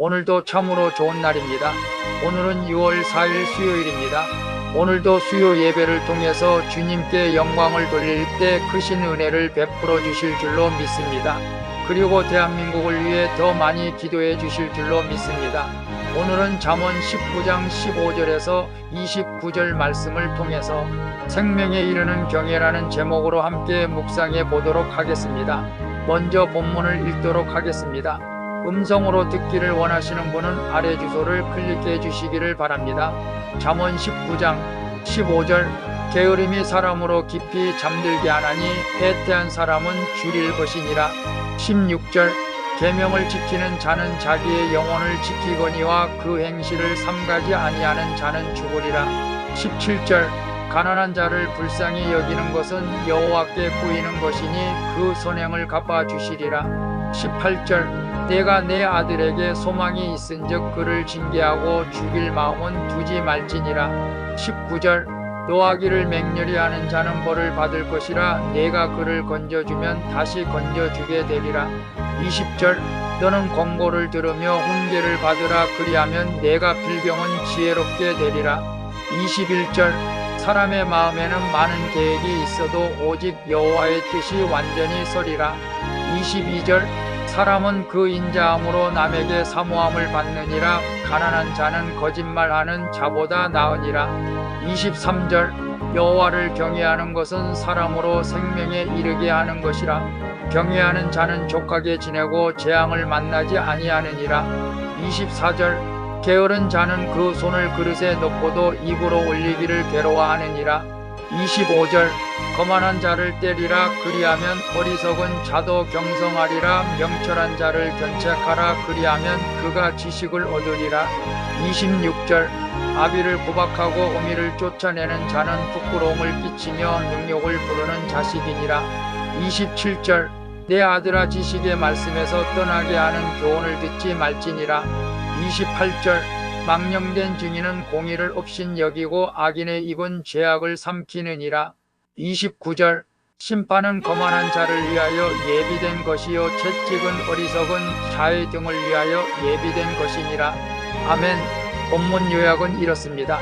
오늘도 참으로 좋은 날입니다. 오늘은 6월 4일 수요일입니다. 오늘도 수요 예배를 통해서 주님께 영광을 돌릴 때 크신 은혜를 베풀어 주실 줄로 믿습니다. 그리고 대한민국을 위해 더 많이 기도해 주실 줄로 믿습니다. 오늘은 잠언 19장 15절에서 29절 말씀을 통해서 생명에 이르는 경외라는 제목으로 함께 묵상해 보도록 하겠습니다. 먼저 본문을 읽도록 하겠습니다. 음성으로 듣기를 원하시는 분은 아래 주소를 클릭해 주시기를 바랍니다. 잠언 19장 15절 게으름이 사람으로 깊이 잠들게 하나니 해태한 사람은 줄일 것이니라. 16절 계명을 지키는 자는 자기의 영혼을 지키거니와 그 행실을 삼가지 아니하는 자는 죽으리라. 17절 가난한 자를 불쌍히 여기는 것은 여호와께 보이는 것이니 그 선행을 갚아주시리라. 18절 내가 내 아들에게 소망이 있은즉 그를 징계하고 죽일 마음은 두지 말지니라. 19절 노하기를 맹렬히 하는 자는 벌을 받을 것이라 내가 그를 건져주면 다시 건져주게 되리라. 20절 너는 권고를 들으며 훈계를 받으라 그리하면 내가 필경은 지혜롭게 되리라. 21절 사람의 마음에는 많은 계획이 있어도 오직 여호와의 뜻이 완전히 서리라. 22절 사람은 그 인자함으로 남에게 사모함을 받느니라. 가난한 자는 거짓말하는 자보다 나으니라. 23절 여호와를 경외하는 것은 사람으로 생명에 이르게 하는 것이라. 경외하는 자는 족하게 지내고 재앙을 만나지 아니하느니라. 24절 게으른 자는 그 손을 그릇에 넣고도 입으로 올리기를 괴로워하느니라. 25절 거만한 자를 때리라 그리하면 어리석은 자도 경성하리라. 명철한 자를 견책하라 그리하면 그가 지식을 얻으리라. 26절 아비를 구박하고 어미를 쫓아내는 자는 부끄러움을 끼치며 능욕을 부르는 자식이니라. 27절 내 아들아 지식의 말씀에서 떠나게 하는 교훈을 듣지 말지니라. 28절 망령된 증인은 공의를 없인 여기고 악인의 입은 죄악을 삼키느니라. 29절 심판은 거만한 자를 위하여 예비된 것이요 채찍은 어리석은 자의 등을 위하여 예비된 것이니라. 아멘. 본문 요약은 이렇습니다.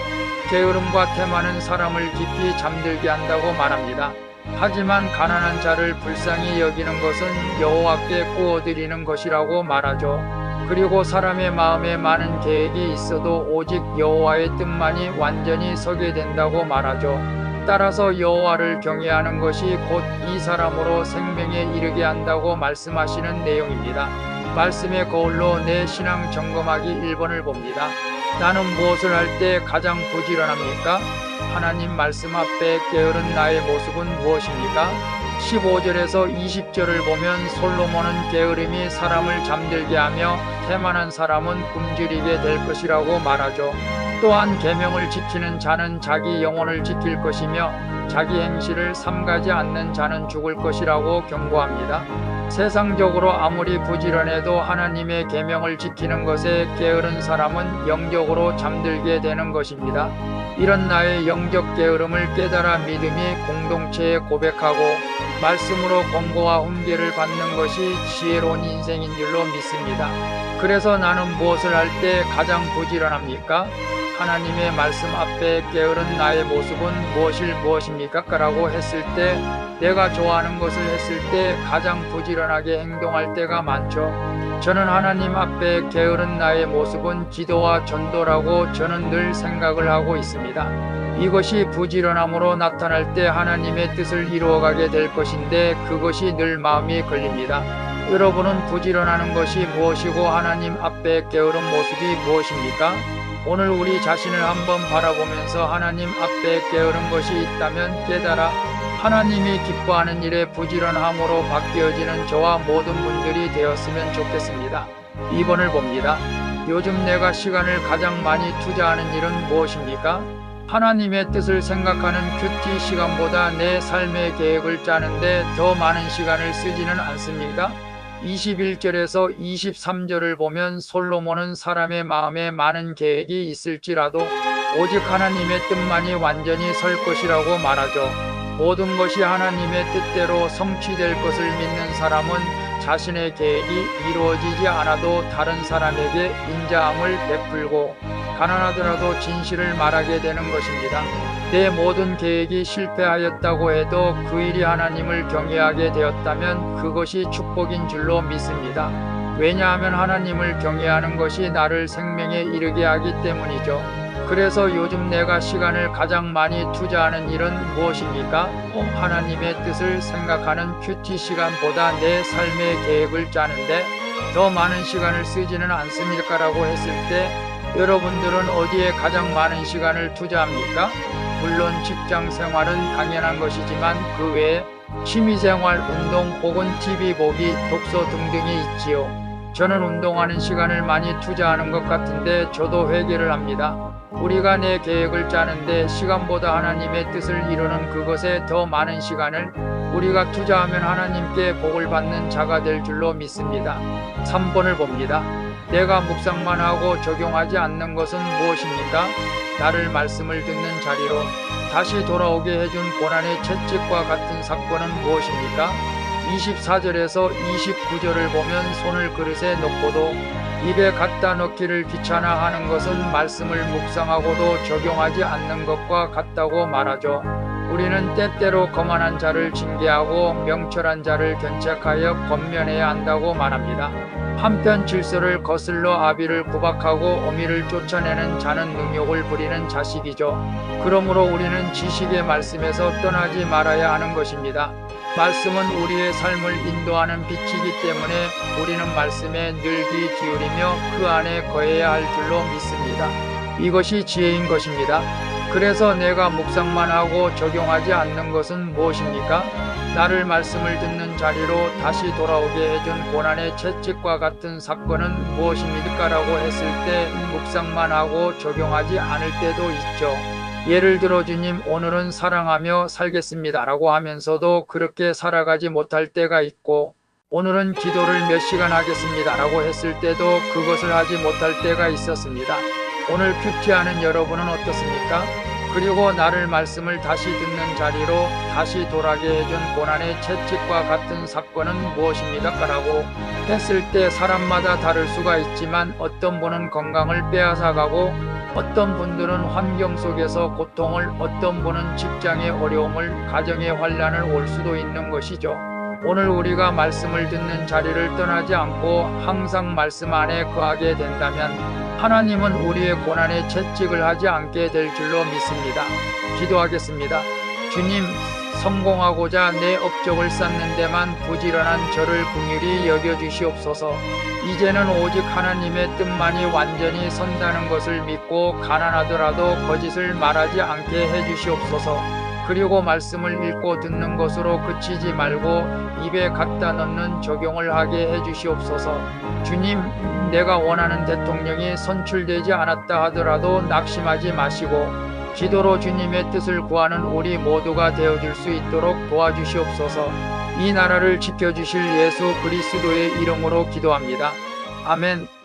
게으름과 태만은 사람을 깊이 잠들게 한다고 말합니다. 하지만 가난한 자를 불쌍히 여기는 것은 여호와께 구워드리는 것이라고 말하죠. 그리고 사람의 마음에 많은 계획이 있어도 오직 여호와의 뜻만이 완전히 서게 된다고 말하죠. 따라서 여호와를 경외하는 것이 곧 이 사람으로 생명에 이르게 한다고 말씀하시는 내용입니다. 말씀의 거울로 내 신앙 점검하기 1번을 봅니다. 나는 무엇을 할 때 가장 부지런합니까? 하나님 말씀 앞에 게으른 나의 모습은 무엇입니까? 15절에서 20절을 보면 솔로몬은 게으름이 사람을 잠들게 하며 태만한 사람은 굶주리게 될 것이라고 말하죠. 또한 계명을 지키는 자는 자기 영혼을 지킬 것이며 자기 행실을 삼가지 않는 자는 죽을 것이라고 경고합니다. 세상적으로 아무리 부지런해도 하나님의 계명을 지키는 것에 게으른 사람은 영적으로 잠들게 되는 것입니다. 이런 나의 영적 게으름을 깨달아 믿음이 공동체에 고백하고 말씀으로 권고와 훈계를 받는 것이 지혜로운 인생인 줄로 믿습니다. 그래서 나는 무엇을 할 때 가장 부지런합니까? 하나님의 말씀 앞에 게으른 나의 모습은 무엇입니까? 라고 했을 때 내가 좋아하는 것을 했을 때 가장 부지런하게 행동할 때가 많죠. 저는 하나님 앞에 게으른 나의 모습은 기도와 전도라고 저는 늘 생각을 하고 있습니다. 이것이 부지런함으로 나타날 때 하나님의 뜻을 이루어가게 될 것인데 그것이 늘 마음이 걸립니다. 여러분은 부지런하는 것이 무엇이고 하나님 앞에 게으른 모습이 무엇입니까? 오늘 우리 자신을 한번 바라보면서 하나님 앞에 게으른 것이 있다면 깨달아 하나님이 기뻐하는 일에 부지런함으로 바뀌어지는 저와 모든 분들이 되었으면 좋겠습니다. 2번을 봅니다. 요즘 내가 시간을 가장 많이 투자하는 일은 무엇입니까? 하나님의 뜻을 생각하는 큐티 시간보다 내 삶의 계획을 짜는데 더 많은 시간을 쓰지는 않습니까? 21절에서 23절을 보면 솔로몬은 사람의 마음에 많은 계획이 있을지라도 오직 하나님의 뜻만이 완전히 설 것이라고 말하죠. 모든 것이 하나님의 뜻대로 성취될 것을 믿는 사람은 자신의 계획이 이루어지지 않아도 다른 사람에게 인자함을 베풀고 가난하더라도 진실을 말하게 되는 것입니다. 내 모든 계획이 실패하였다고 해도 그 일이 하나님을 경외하게 되었다면 그것이 축복인 줄로 믿습니다. 왜냐하면 하나님을 경외하는 것이 나를 생명에 이르게 하기 때문이죠. 그래서 요즘 내가 시간을 가장 많이 투자하는 일은 무엇입니까? 하나님의 뜻을 생각하는 큐티 시간보다 내 삶의 계획을 짜는데 더 많은 시간을 쓰지는 않습니까? 라고 했을 때 여러분들은 어디에 가장 많은 시간을 투자합니까? 물론 직장 생활은 당연한 것이지만 그 외에 취미생활, 운동 혹은 TV 보기, 독서 등등이 있지요. 저는 운동하는 시간을 많이 투자하는 것 같은데 저도 회개를 합니다. 우리가 내 계획을 짜는데 시간보다 하나님의 뜻을 이루는 그것에 더 많은 시간을 우리가 투자하면 하나님께 복을 받는 자가 될 줄로 믿습니다. 3번을 봅니다. 내가 묵상만 하고 적용하지 않는 것은 무엇입니까? 나를 말씀을 듣는 자리로 다시 돌아오게 해준 고난의 채찍과 같은 사건은 무엇입니까? 24절에서 29절을 보면 손을 그릇에 넣고도 입에 갖다 넣기를 귀찮아하는 것은 말씀을 묵상하고도 적용하지 않는 것과 같다고 말하죠. 우리는 때때로 거만한 자를 징계하고 명철한 자를 견책하여 권면해야 한다고 말합니다. 한편 질서를 거슬러 아비를 구박하고 어미를 쫓아내는 자는 능욕을 부리는 자식이죠. 그러므로 우리는 지식의 말씀에서 떠나지 말아야 하는 것입니다. 말씀은 우리의 삶을 인도하는 빛이기 때문에 우리는 말씀에 늘 귀 기울이며 그 안에 거해야 할 줄로 믿습니다. 이것이 지혜인 것입니다. 그래서 내가 묵상만 하고 적용하지 않는 것은 무엇입니까? 나를 말씀을 듣는 자리로 다시 돌아오게 해준 고난의 채찍과 같은 사건은 무엇입니까? 라고 했을 때 묵상만 하고 적용하지 않을 때도 있죠. 예를 들어 주님 오늘은 사랑하며 살겠습니다 라고 하면서도 그렇게 살아가지 못할 때가 있고 오늘은 기도를 몇 시간 하겠습니다 라고 했을 때도 그것을 하지 못할 때가 있었습니다. 오늘 큐티하는 여러분은 어떻습니까? 그리고 나를 말씀을 다시 듣는 자리로 다시 돌아게 해준 고난의 채찍과 같은 사건은 무엇입니까? 라고 했을 때 사람마다 다를 수가 있지만 어떤 분은 건강을 빼앗아가고 어떤 분들은 환경 속에서 고통을, 어떤 분은 직장의 어려움을, 가정의 환난을 올 수도 있는 것이죠. 오늘 우리가 말씀을 듣는 자리를 떠나지 않고 항상 말씀 안에 거하게 된다면 하나님은 우리의 고난의 채찍을 하지 않게 될 줄로 믿습니다. 기도하겠습니다. 주님, 성공하고자 내 업적을 쌓는 데만 부지런한 저를 긍휼히 여겨주시옵소서. 이제는 오직 하나님의 뜻만이 완전히 선다는 것을 믿고 가난하더라도 거짓을 말하지 않게 해주시옵소서. 그리고 말씀을 읽고 듣는 것으로 그치지 말고 입에 갖다 넣는 적용을 하게 해주시옵소서. 주님, 내가 원하는 대통령이 선출되지 않았다 하더라도 낙심하지 마시고 기도로 주님의 뜻을 구하는 우리 모두가 되어줄 수 있도록 도와주시옵소서. 이 나라를 지켜주실 예수 그리스도의 이름으로 기도합니다. 아멘.